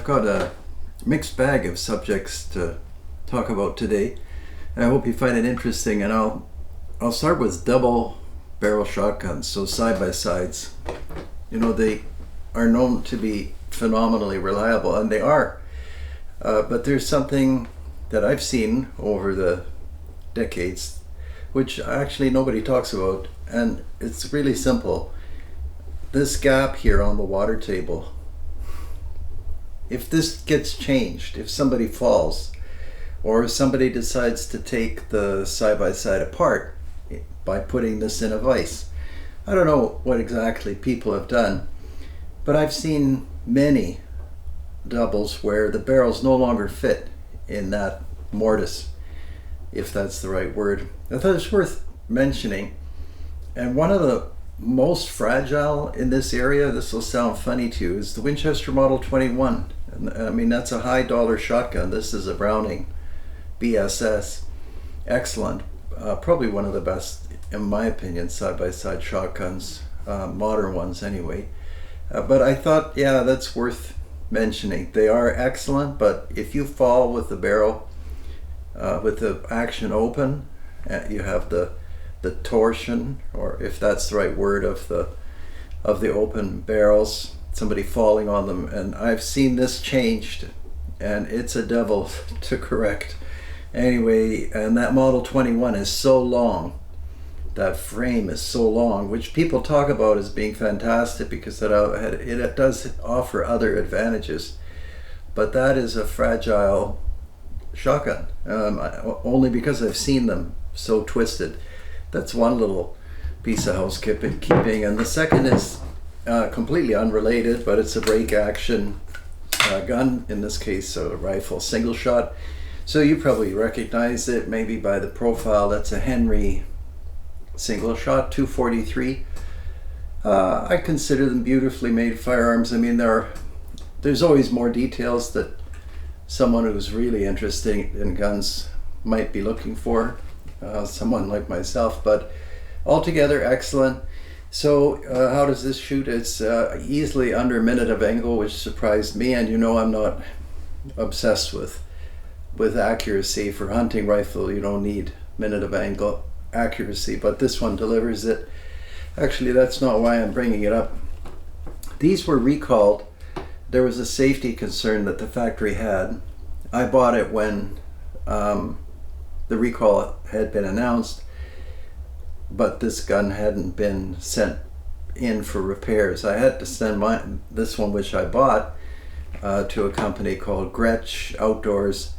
got a mixed bag of subjects to talk about today, and I hope you find it interesting. And I'll start with double barrel shotguns, so side by sides. You know, they are known to be phenomenally reliable, and they are. But there's something that I've seen over the decades, which actually nobody talks about, and it's really simple. This gap here on the water table, if this gets changed, if somebody falls, or if somebody decides to take the side-by-side apart by putting this in a vise, I don't know what exactly people have done, but I've seen many doubles where the barrels no longer fit in that mortise, if that's the right word. I thought it's worth mentioning. And one of the most fragile in this area, this will sound funny to you, is the Winchester Model 21. And I mean, that's a high dollar shotgun. This is a Browning BSS. Excellent. Probably one of the best, in my opinion, side-by-side shotguns, modern ones anyway. But I thought, yeah, that's worth mentioning. They are excellent, but if you fall with the barrel, with the action open, you have the torsion, or if that's the right word, of the open barrels, somebody falling on them. And I've seen this changed, and it's a devil to correct. Anyway, and that Model 21 is so long, that frame is so long, which people talk about as being fantastic because it does offer other advantages, but that is a fragile shotgun, only because I've seen them so twisted. That's one little piece of housekeeping. And the second is completely unrelated, but it's a break action gun, in this case a rifle, single shot. So you probably recognize it maybe by the profile. That's a Henry single shot 243. I consider them beautifully made firearms. I mean, there's always more details that someone who's really interested in guns might be looking for, someone like myself, but altogether excellent. So how does this shoot? It's easily under a minute of angle, which surprised me, and you know I'm not obsessed with accuracy. For hunting rifle, you don't need minute of angle accuracy, but this one delivers it. Actually, that's not why I'm bringing it up. These were recalled. There was a safety concern that the factory had. I bought it when the recall had been announced, but this gun hadn't been sent in for repairs. I had to send this one, which I bought, to a company called Gretsch Outdoors.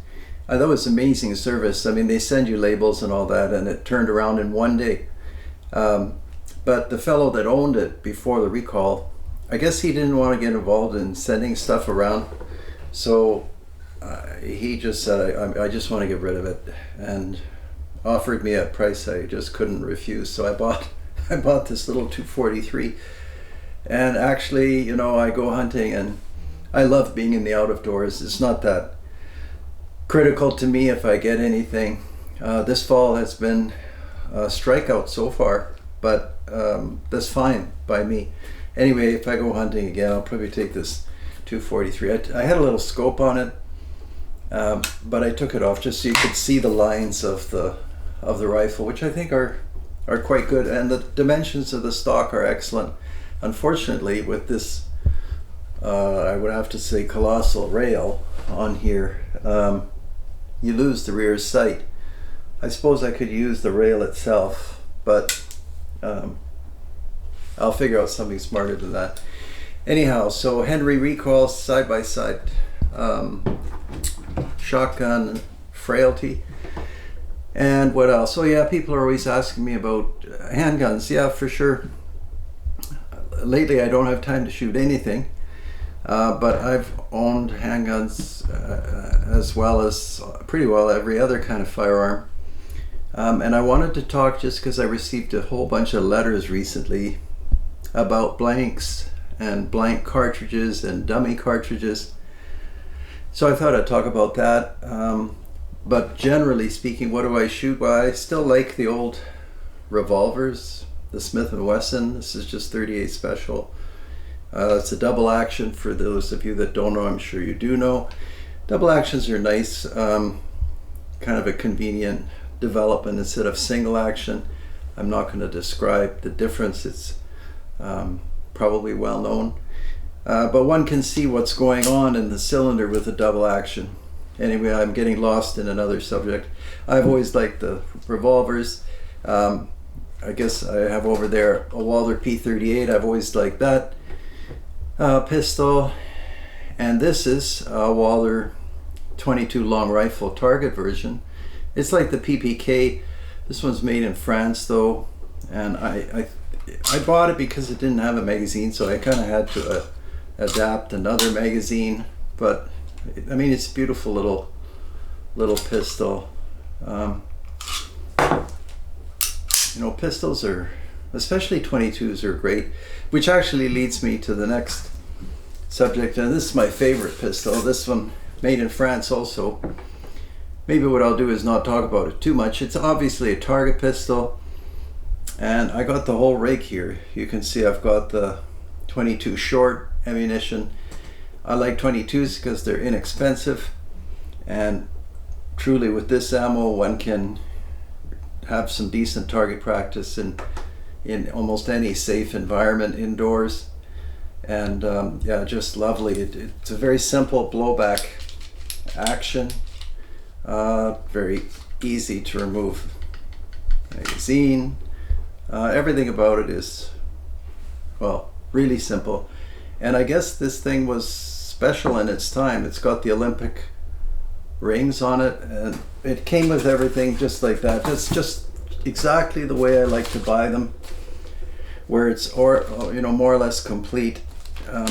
That was amazing service. I mean, they send you labels and all that, and it turned around in one day. But the fellow that owned it before the recall, I guess he didn't want to get involved in sending stuff around, so he just said, I just want to get rid of it, and offered me a price I just couldn't refuse. So I bought this little 243, and actually, you know, I go hunting and I love being in the out of doors. It's not that critical to me if I get anything. This fall has been a strikeout so far, but that's fine by me. Anyway, if I go hunting again, I'll probably take this 243. I had a little scope on it, but I took it off just so you could see the lines of the rifle, which I think are quite good, and the dimensions of the stock are excellent. Unfortunately, with this, I would have to say, colossal rail on here, you lose the rear sight. I suppose I could use the rail itself, but I'll figure out something smarter than that. Anyhow, so Henry recall side-by-side shotgun frailty. And what else? Oh yeah, people are always asking me about handguns. Yeah, for sure. Lately I don't have time to shoot anything, but I've owned handguns as well as pretty well every other kind of firearm. And I wanted to talk just because I received a whole bunch of letters recently about blanks and blank cartridges and dummy cartridges. So I thought I'd talk about that. But generally speaking, what do I shoot? Well, I still like the old revolvers, the Smith & Wesson. This is just 38 Special. It's a double action. For those of you that don't know, I'm sure you do know. Double actions are nice, kind of a convenient development instead of single action. I'm not going to describe the difference. It's probably well known. But one can see what's going on in the cylinder with a double action. Anyway, I'm getting lost in another subject. I've always liked the revolvers. I guess I have over there a Walther P38. I've always liked that pistol. And this is a Walther 22 long rifle target version. It's like the PPK. This one's made in France though. And I bought it because it didn't have a magazine, so I kind of had to adapt another magazine. But I mean, it's a beautiful little pistol. You know, pistols are, especially 22s, are great, which actually leads me to the next subject. And this is my favorite pistol. This one, made in France also. Maybe what I'll do is not talk about it too much. It's obviously a target pistol, and I got the whole rig here. You can see I've got the 22 short ammunition. I like 22s because they're inexpensive, and truly with this ammo one can have some decent target practice in almost any safe environment indoors. And yeah, just lovely. It's a very simple blowback action, very easy to remove magazine. Everything about it is, well, really simple. And I guess this thing was special in its time. It's got the Olympic rings on it, and it came with everything just like that. It's just exactly the way I like to buy them, where it's more or less complete,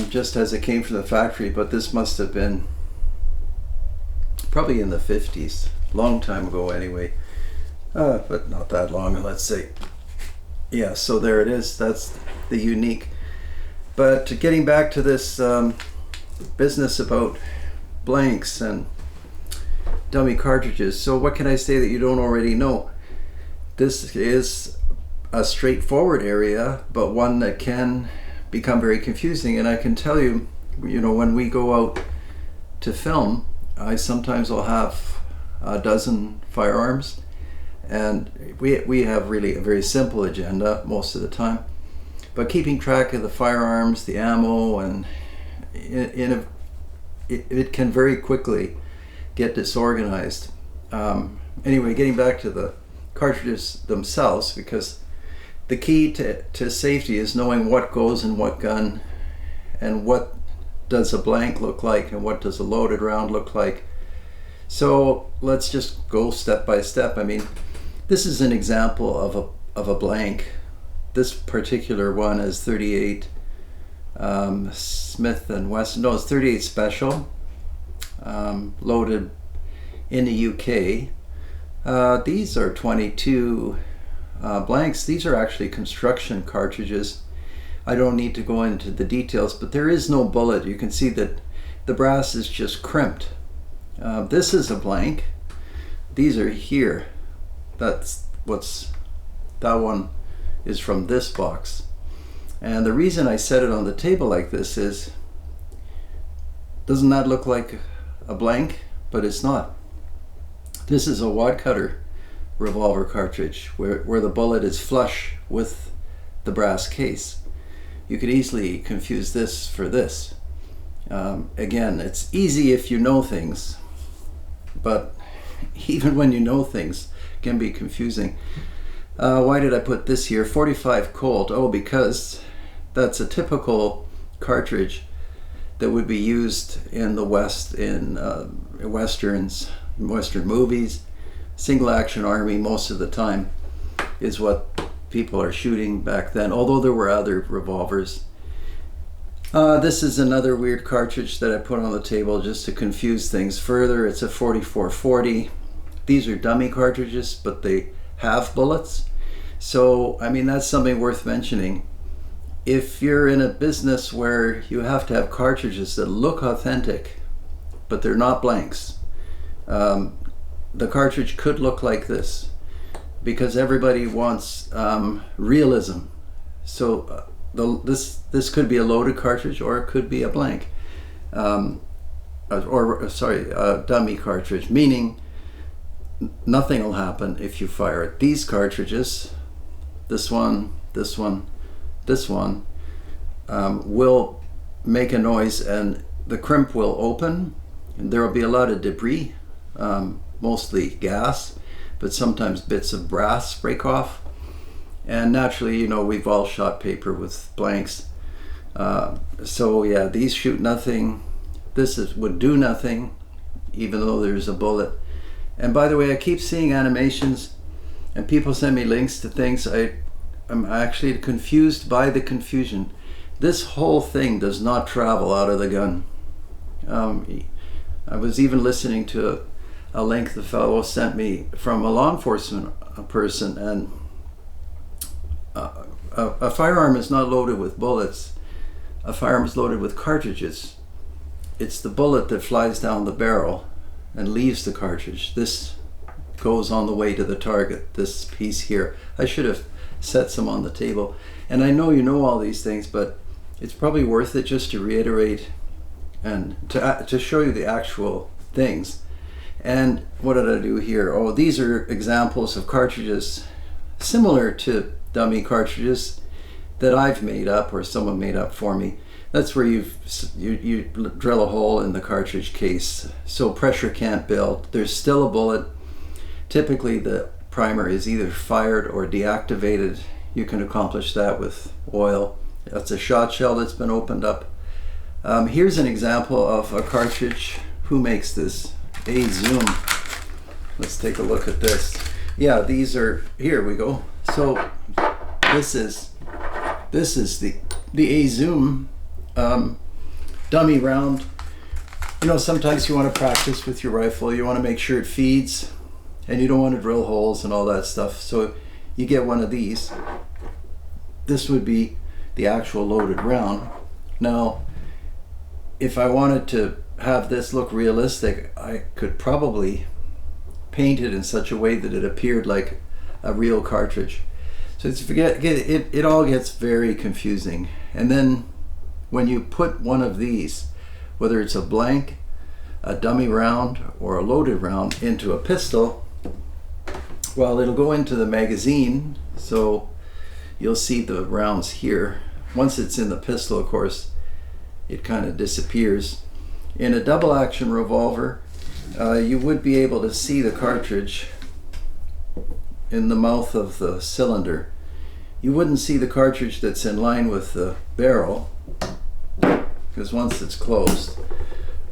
just as it came from the factory. But this must have been probably in the 50s, long time ago anyway, but not that long, let's say. Yeah, so there it is. That's the unique. But getting back to this business about blanks and dummy cartridges. So what can I say that you don't already know? This is a straightforward area, but one that can become very confusing. And I can tell you, when we go out to film, I sometimes will have a dozen firearms, and we have really a very simple agenda most of the time. But keeping track of the firearms, the ammo, and it can very quickly get disorganized. Anyway, getting back to the cartridges themselves, because the key to safety is knowing what goes in what gun, and what does a blank look like, and what does a loaded round look like. So let's just go step by step. I mean, this is an example of a blank. This particular one is 38 Smith and Wesson. No, it's 38 Special, loaded in the UK. These are 22 blanks. These are actually construction cartridges. I don't need to go into the details, but there is no bullet. You can see that the brass is just crimped. This is a blank. These are here. That one is from this box. And the reason I set it on the table like this is, doesn't that look like a blank? But it's not. This is a wad cutter revolver cartridge where the bullet is flush with the brass case. You could easily confuse this for this. Again, it's easy if you know things, but even when you know things, it can be confusing. Why did I put this here? 45 Colt. Oh, because that's a typical cartridge that would be used in the West, in westerns, Western movies. Single action army most of the time is what people are shooting back then, although there were other revolvers. This is another weird cartridge that I put on the table just to confuse things further. It's a 4440. These are dummy cartridges, but they have bullets. So, I mean, that's something worth mentioning. If you're in a business where you have to have cartridges that look authentic, but they're not blanks, the cartridge could look like this, because everybody wants realism. So this could be a loaded cartridge, or it could be a blank, a dummy cartridge, meaning nothing will happen if you fire it. These cartridges, this one, this one, this one, will make a noise, and the crimp will open, and there will be a lot of debris, mostly gas, but sometimes bits of brass break off. And naturally, you know, we've all shot paper with blanks. So yeah, these shoot nothing. Would do nothing, even though there's a bullet. And by the way, I keep seeing animations, and people send me links to things. I'm actually confused by the confusion. This whole thing does not travel out of the gun. I was even listening to a link the fellow sent me from a law enforcement person, and a firearm is not loaded with bullets. A firearm is loaded with cartridges. It's the bullet that flies down the barrel and leaves the cartridge. This goes on the way to the target, this piece here. I should have set some on the table. And I know you know all these things, but it's probably worth it just to reiterate and to show you the actual things. And what did I do here? Oh, these are examples of cartridges similar to dummy cartridges that I've made up, or someone made up for me. That's where you drill a hole in the cartridge case so pressure can't build. There's still a bullet. Typically the primer is either fired or deactivated. You can accomplish that with oil. That's a shot shell that's been opened up. Here's an example of a cartridge. Who makes this? Zoom. Let's take a look at this. Yeah, these are, here we go. So this is the Zoom dummy round. You know, sometimes you want to practice with your rifle. You want to make sure it feeds, and you don't want to drill holes and all that stuff. So you get one of these. This would be the actual loaded round. Now, if I wanted to have this look realistic, I could probably paint it in such a way that it appeared like a real cartridge. So it all gets very confusing. And then when you put one of these, whether it's a blank, a dummy round, or a loaded round, into a pistol, well, it'll go into the magazine, so you'll see the rounds here. Once it's in the pistol, of course, it kind of disappears. In a double action revolver, you would be able to see the cartridge in the mouth of the cylinder. You wouldn't see the cartridge that's in line with the barrel, because once it's closed,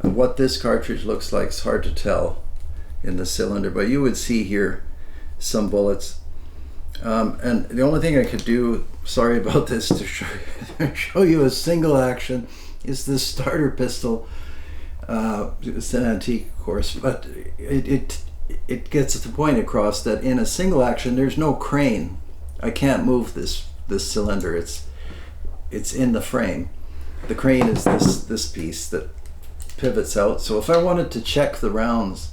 what this cartridge looks like is hard to tell in the cylinder, but you would see here some bullets. And the only thing I could do, sorry about this, to show you a single action is this starter pistol. It's an antique, of course, but it gets the point across that in a single action there's no crane. I can't move this cylinder. It's in the frame. The crane is this piece that pivots out. So if I wanted to check the rounds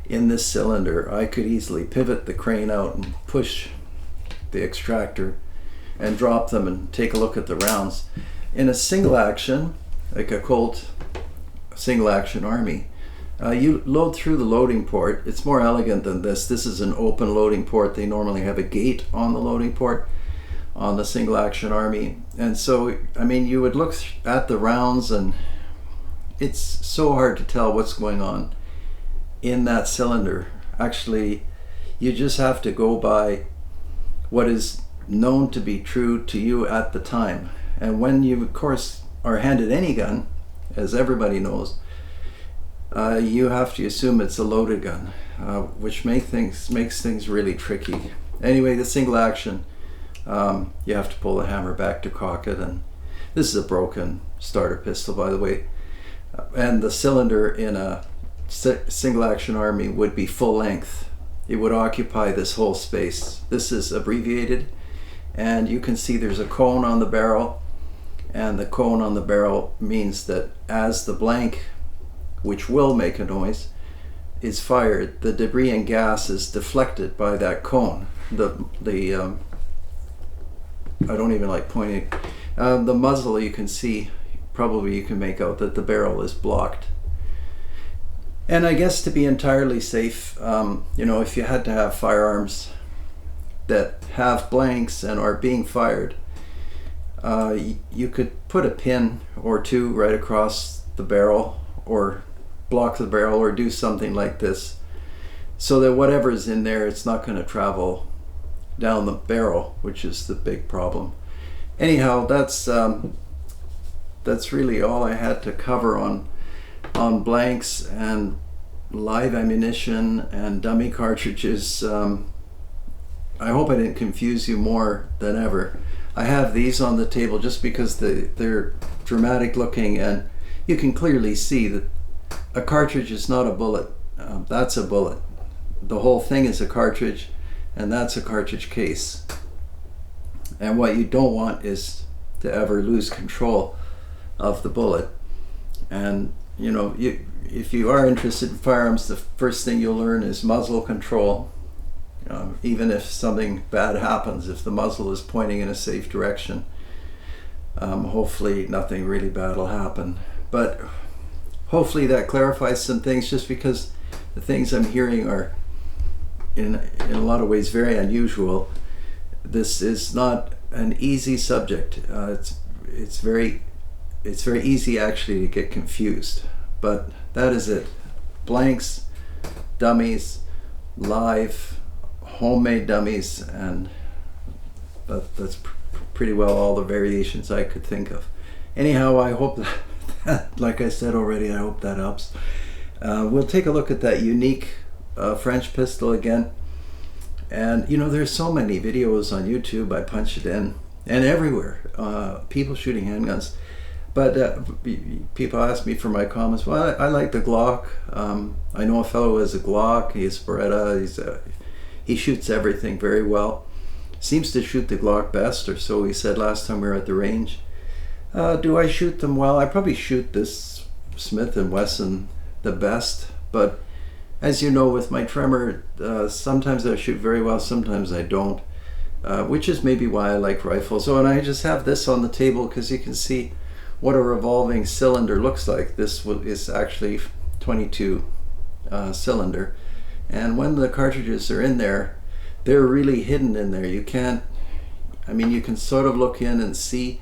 in this cylinder, I could easily pivot the crane out and push the extractor and drop them and take a look at the rounds. In a single action, like a Colt single action Army, you load through the loading port. It's more elegant than this. This is an open loading port. They normally have a gate on the loading port on the single action Army. And so, I mean, you would look at the rounds, and it's so hard to tell what's going on in that cylinder. Actually, you just have to go by what is known to be true to you at the time. And when you, of course, are handed any gun, as everybody knows, you have to assume it's a loaded gun, which makes things really tricky. Anyway, the single action, you have to pull the hammer back to cock it, and this is a broken starter pistol, by the way. And the cylinder in a single action Army would be full length. It would occupy this whole space. This is abbreviated, and you can see there's a cone on the barrel, and the cone on the barrel means that as the blank, which will make a noise, is fired, the debris and gas is deflected by that cone. I don't even like pointing. The muzzle, you can see, probably you can make out that the barrel is blocked. And I guess to be entirely safe, you know, if you had to have firearms that have blanks and are being fired, you could put a pin or two right across the barrel, or block the barrel, or do something like this, so that whatever's in there, it's not going to travel down the barrel, which is the big problem. Anyhow, that's really all I had to cover on blanks and live ammunition and dummy cartridges. I hope I didn't confuse you more than ever. I have these on the table just because they're dramatic looking, and you can clearly see that a cartridge is not a bullet. That's a bullet. The whole thing is a cartridge, and that's a cartridge case. And what you don't want is to ever lose control of the bullet. And you know, if you are interested in firearms, the first thing you'll learn is muzzle control. Even if something bad happens, if the muzzle is pointing in a safe direction, hopefully nothing really bad will happen. But hopefully that clarifies some things, just because the things I'm hearing are in a lot of ways very unusual. This is not an easy subject. It's very easy actually to get confused. But that is it. Blanks, dummies, live, homemade dummies, and that's pretty well all the variations I could think of. Anyhow, I hope that, like I said already, I hope that helps. We'll take a look at that unique French pistol again. And you know, there's so many videos on YouTube. I punch it in, and everywhere, people shooting handguns. But people ask me for my comments. Well, I like the Glock. I know a fellow who has a Glock. He has Beretta. He shoots everything very well. Seems to shoot the Glock best, or so he said last time we were at the range. Do I shoot them well? I probably shoot this Smith & Wesson the best. But as you know, with my tremor, sometimes I shoot very well, sometimes I don't. Which is maybe why I like rifles. Oh, and I just have this on the table because you can see what a revolving cylinder looks like. This is actually 22 cylinder, and when the cartridges are in there, they're really hidden in there. You can't, I mean, you can sort of look in and see,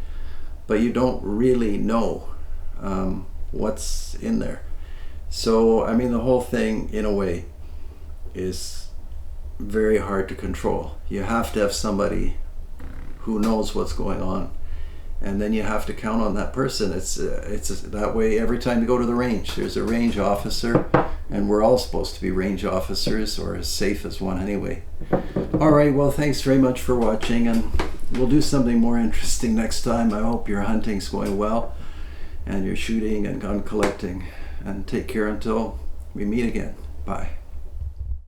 but you don't really know what's in there. So I mean, the whole thing in a way is very hard to control. You have to have somebody who knows what's going on, and then you have to count on that person. It's that way every time you go to the range. There's a range officer, and we're all supposed to be range officers, or as safe as one anyway. All right, well, thanks very much for watching, and we'll do something more interesting next time. I hope your hunting's going well, and your shooting and gun collecting, and take care until we meet again. Bye.